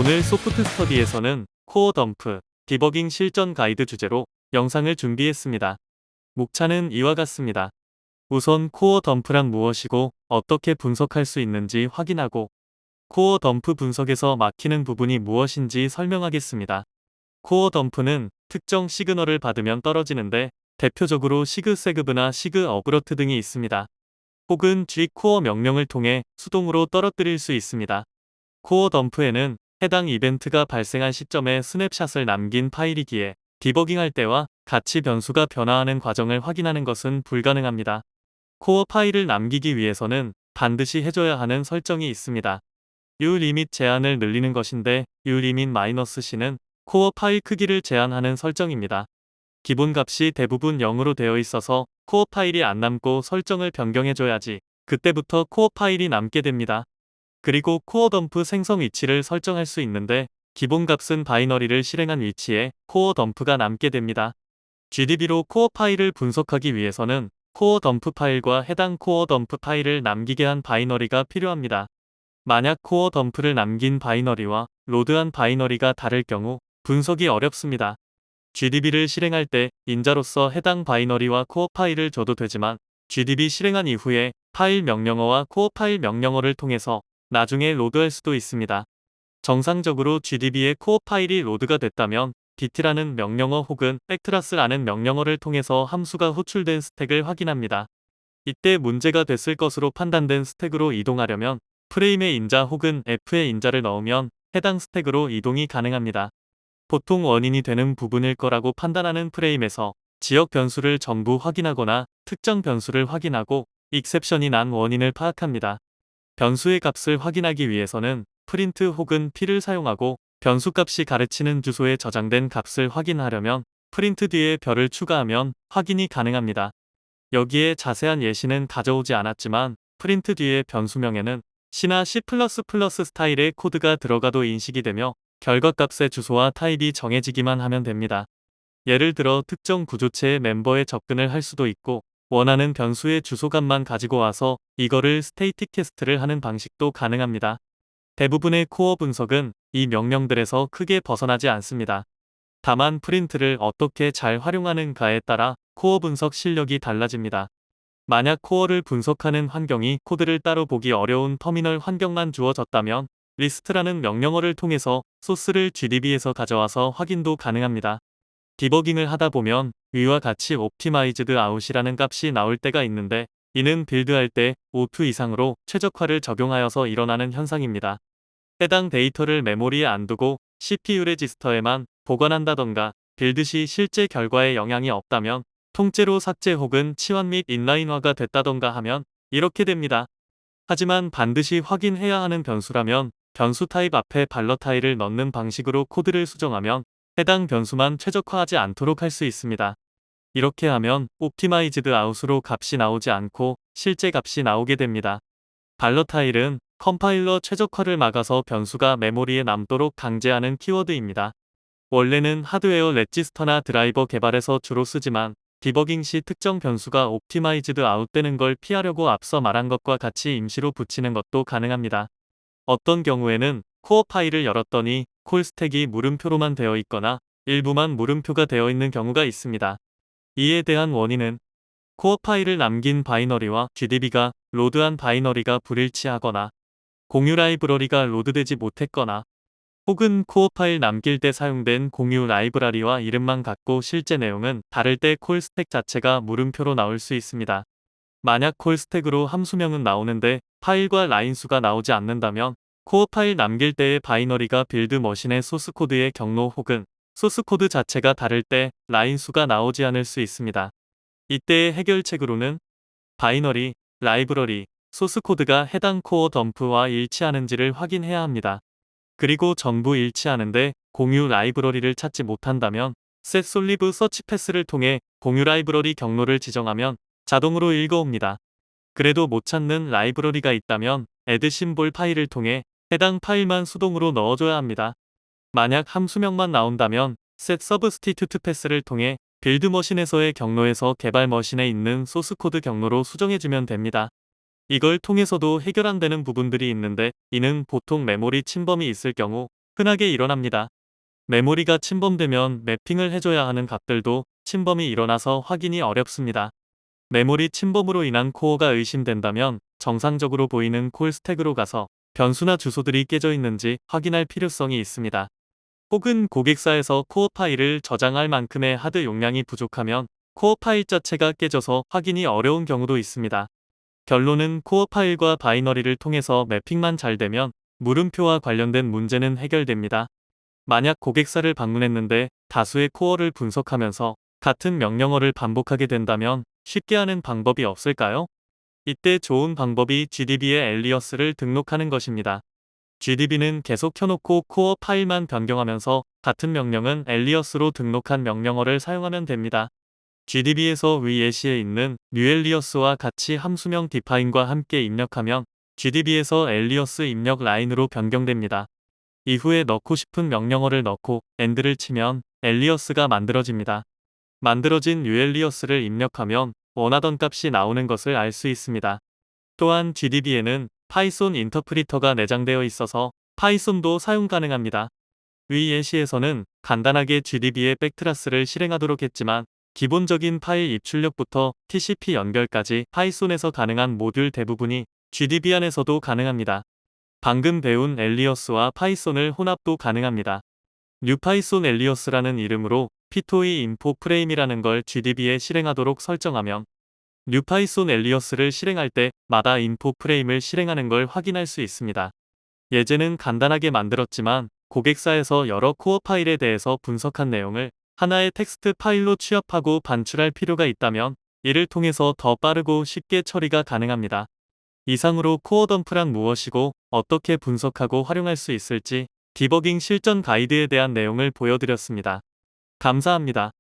오늘 소프트 스터디에서는 코어 덤프, 디버깅 실전 가이드 주제로 영상을 준비했습니다. 목차는 이와 같습니다. 우선 코어 덤프란 무엇이고 어떻게 분석할 수 있는지 확인하고 코어 덤프 분석에서 막히는 부분이 무엇인지 설명하겠습니다. 코어 덤프는 특정 시그널을 받으면 떨어지는데 대표적으로 시그 세그브나 시그 어브러트 등이 있습니다. 혹은 G 코어 명령을 통해 수동으로 떨어뜨릴 수 있습니다. 코어 덤프에는 해당 이벤트가 발생한 시점에 스냅샷을 남긴 파일이기에 디버깅할 때와 같이 변수가 변화하는 과정을 확인하는 것은 불가능합니다. 코어 파일을 남기기 위해서는 반드시 해줘야 하는 설정이 있습니다. uLimit 제한을 늘리는 것인데 uLimit-c는 코어 파일 크기를 제한하는 설정입니다. 기본 값이 대부분 0으로 되어 있어서 코어 파일이 안 남고 설정을 변경해줘야지 그때부터 코어 파일이 남게 됩니다. 그리고 코어 덤프 생성 위치를 설정할 수 있는데 기본 값은 바이너리를 실행한 위치에 코어 덤프가 남게 됩니다. GDB로 코어 파일을 분석하기 위해서는 코어 덤프 파일과 해당 코어 덤프 파일을 남기게 한 바이너리가 필요합니다. 만약 코어 덤프를 남긴 바이너리와 로드한 바이너리가 다를 경우 분석이 어렵습니다. GDB를 실행할 때 인자로서 해당 바이너리와 코어 파일을 줘도 되지만 GDB 실행한 이후에 파일 명령어와 코어 파일 명령어를 통해서 나중에 로드할 수도 있습니다. 정상적으로 GDB의 코어 파일이 로드가 됐다면 DT라는 명령어 혹은 백트라스라는 명령어를 통해서 함수가 호출된 스택을 확인합니다. 이때 문제가 됐을 것으로 판단된 스택으로 이동하려면 프레임의 인자 혹은 F의 인자를 넣으면 해당 스택으로 이동이 가능합니다. 보통 원인이 되는 부분일 거라고 판단하는 프레임에서 지역 변수를 전부 확인하거나 특정 변수를 확인하고 익셉션이 난 원인을 파악합니다. 변수의 값을 확인하기 위해서는 프린트 혹은 p를 사용하고 변수 값이 가르치는 주소에 저장된 값을 확인하려면 프린트 뒤에 별을 추가하면 확인이 가능합니다. 여기에 자세한 예시는 가져오지 않았지만 프린트 뒤에 변수명에는 C나 C++ 스타일의 코드가 들어가도 인식이 되며 결과값의 주소와 타입이 정해지기만 하면 됩니다. 예를 들어 특정 구조체의 멤버에 접근을 할 수도 있고 원하는 변수의 주소값만 가지고 와서 이거를 스테이틱 캐스트를 하는 방식도 가능합니다. 대부분의 코어 분석은 이 명령들에서 크게 벗어나지 않습니다. 다만 프린트를 어떻게 잘 활용하는가에 따라 코어 분석 실력이 달라집니다. 만약 코어를 분석하는 환경이 코드를 따로 보기 어려운 터미널 환경만 주어졌다면 리스트라는 명령어를 통해서 소스를 GDB에서 가져와서 확인도 가능합니다. 디버깅을 하다 보면 위와 같이 옵티마이즈드 아웃이라는 값이 나올 때가 있는데 이는 빌드할 때 O2 이상으로 최적화를 적용하여서 일어나는 현상입니다. 해당 데이터를 메모리에 안 두고 CPU 레지스터에만 보관한다던가 빌드 시 실제 결과에 영향이 없다면 통째로 삭제 혹은 치환 및 인라인화가 됐다던가 하면 이렇게 됩니다. 하지만 반드시 확인해야 하는 변수라면 변수 타입 앞에 발러타일을 넣는 방식으로 코드를 수정하면 해당 변수만 최적화하지 않도록 할 수 있습니다. 이렇게 하면 옵티마이즈드 아웃으로 값이 나오지 않고 실제 값이 나오게 됩니다. 발러타일은 컴파일러 최적화를 막아서 변수가 메모리에 남도록 강제하는 키워드입니다. 원래는 하드웨어 레지스터나 드라이버 개발에서 주로 쓰지만 디버깅 시 특정 변수가 옵티마이즈드 아웃되는 걸 피하려고 앞서 말한 것과 같이 임시로 붙이는 것도 가능합니다. 어떤 경우에는 코어 파일을 열었더니 콜 스택이 물음표로만 되어 있거나 일부만 물음표가 되어 있는 경우가 있습니다. 이에 대한 원인은 코어 파일을 남긴 바이너리와 GDB가 로드한 바이너리가 불일치하거나 공유 라이브러리가 로드되지 못했거나 혹은 코어 파일 남길 때 사용된 공유 라이브러리와 이름만 같고 실제 내용은 다를 때 콜 스택 자체가 물음표로 나올 수 있습니다. 만약 콜 스택으로 함수명은 나오는데 파일과 라인 수가 나오지 않는다면 코어 파일 남길 때의 바이너리가 빌드 머신의 소스 코드의 경로 혹은 소스 코드 자체가 다를 때 라인 수가 나오지 않을 수 있습니다. 이때의 해결책으로는 바이너리, 라이브러리, 소스 코드가 해당 코어 덤프와 일치하는지를 확인해야 합니다. 그리고 전부 일치하는데 공유 라이브러리를 찾지 못한다면 set solve search pass를 통해 공유 라이브러리 경로를 지정하면 자동으로 읽어옵니다. 그래도 못 찾는 라이브러리가 있다면 add 심볼 파일을 통해 해당 파일만 수동으로 넣어줘야 합니다. 만약 함수명만 나온다면 set substitute pass를 통해 빌드 머신에서의 경로에서 개발 머신에 있는 소스 코드 경로로 수정해주면 됩니다. 이걸 통해서도 해결 안 되는 부분들이 있는데 이는 보통 메모리 침범이 있을 경우 흔하게 일어납니다. 메모리가 침범되면 매핑을 해줘야 하는 값들도 침범이 일어나서 확인이 어렵습니다. 메모리 침범으로 인한 코어가 의심된다면 정상적으로 보이는 콜 스택으로 가서 변수나 주소들이 깨져 있는지 확인할 필요성이 있습니다. 혹은 고객사에서 코어 파일을 저장할 만큼의 하드 용량이 부족하면 코어 파일 자체가 깨져서 확인이 어려운 경우도 있습니다. 결론은 코어 파일과 바이너리를 통해서 매핑만 잘 되면 물음표와 관련된 문제는 해결됩니다. 만약 고객사를 방문했는데 다수의 코어를 분석하면서 같은 명령어를 반복하게 된다면 쉽게 하는 방법이 없을까요? 이때 좋은 방법이 GDB에 엘리어스를 등록하는 것입니다. GDB는 계속 켜놓고 코어 파일만 변경하면서 같은 명령은 엘리어스로 등록한 명령어를 사용하면 됩니다. GDB에서 위 예시에 있는 뉴엘리어스와 같이 함수명 define과 함께 입력하면 GDB에서 엘리어스 입력 라인으로 변경됩니다. 이후에 넣고 싶은 명령어를 넣고 AND를 치면 엘리어스가 만들어집니다. 만들어진 뉴엘리어스를 입력하면 원하던 값이 나오는 것을 알 수 있습니다. 또한 GDB에는 파이썬 인터프리터가 내장되어 있어서 파이썬도 사용 가능합니다. 위 예시에서는 간단하게 GDB의 백트라스를 실행하도록 했지만 기본적인 파일 입출력부터 TCP 연결까지 파이썬에서 가능한 모듈 대부분이 GDB 안에서도 가능합니다. 방금 배운 엘리어스와 파이썬을 혼합도 가능합니다. 뉴파이썬 엘리어스라는 이름으로 피토이 인포 프레임이라는 걸 GDB에 실행하도록 설정하면 뉴파이썬 엘리어스를 실행할 때마다 인포 프레임을 실행하는 걸 확인할 수 있습니다. 예제는 간단하게 만들었지만 고객사에서 여러 코어 파일에 대해서 분석한 내용을 하나의 텍스트 파일로 취합하고 반출할 필요가 있다면 이를 통해서 더 빠르고 쉽게 처리가 가능합니다. 이상으로 코어 덤프란 무엇이고 어떻게 분석하고 활용할 수 있을지 디버깅 실전 가이드에 대한 내용을 보여드렸습니다. 감사합니다.